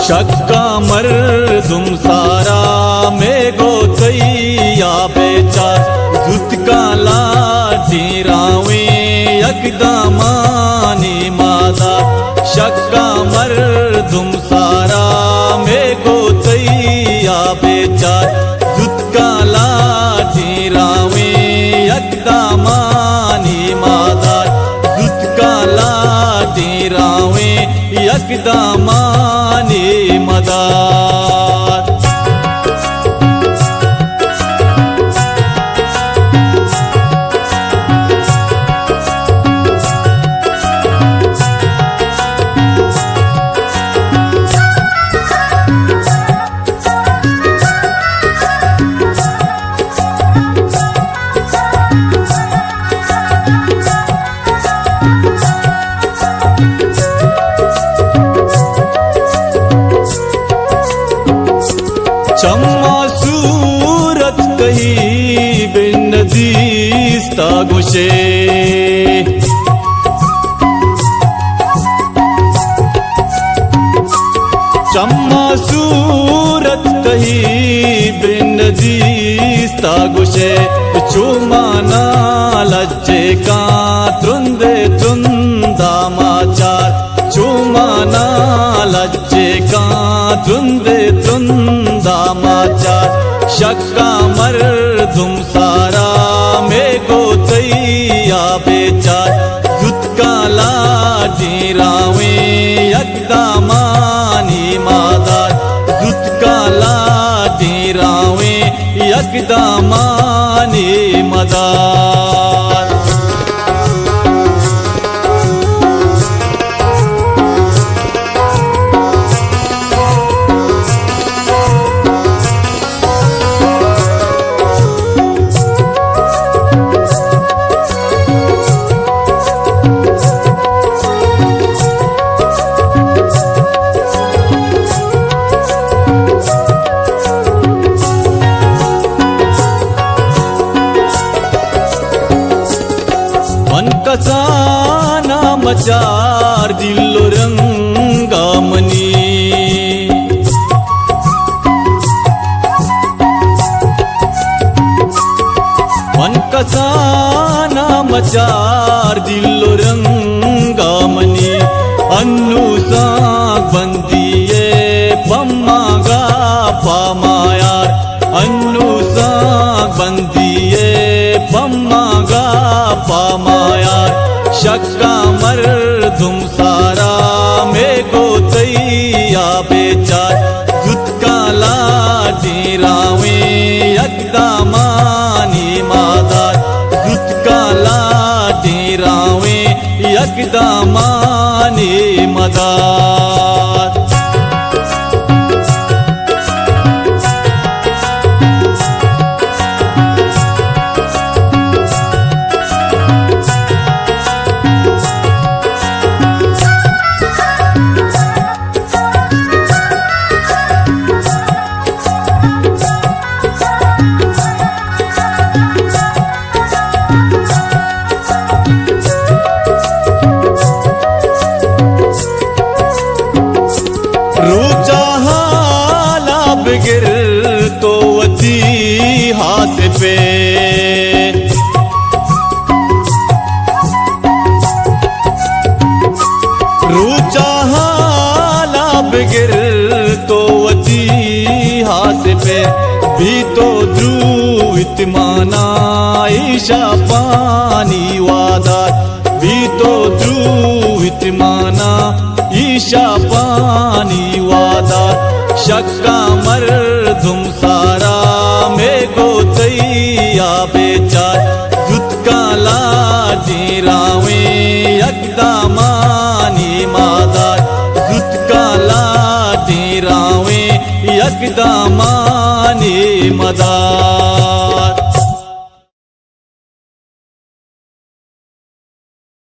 शक्का मर्दुम सारा में गोतैया बेचार जुतका लाठी रावे यकदामानी मादा शक्का मर्दुम सारा में गोतैया बेचार जुतका लाठी रावे यकदामानी मादा जुतका लाठी रावे यकदामानी मदार। चम्मा सूरत कही बिन दीस्ता गुशे चम्मा सूरत कही बिन दीस्ता गुशे चुमाना लज्जे का त्रुंदे त्रुंदा माचार चुमाना लज्जे का त्रुंदे त्रुंदा माचार शक्का मर्दुम सारा में गोतैया बेचार जुतका लाठी रावे यकदामानी मादार जुतका लाठी रावे यकदामानी मदार। कसाना मचार दिलो रंगा मनी मन कसाना मचार दिलो रंगा मनी अन्नू साग बंदिए पम्मा गा पामायार अन्नू साग बंदिए पम्मा गा पामायार शक्का मर्दुम सारा में गोतैया बेचार जुतका लाठी रावे यकदामानी मादार जुतका लाठी रावे यकदामानी मदार। गिर तो वती हाथ पे रूचा हालाब गिर तो वती हाथ पे भी तो ध्रुवित माना ईशा पानी वादार भी तो ध्रुवित माना ईशा पानी वादार शक्का मर्दुम सारा में गोतैया बेचार जुतका लाठी रावे यकदामानी मादार जुतका लाठी रावे यकदामानी मदार।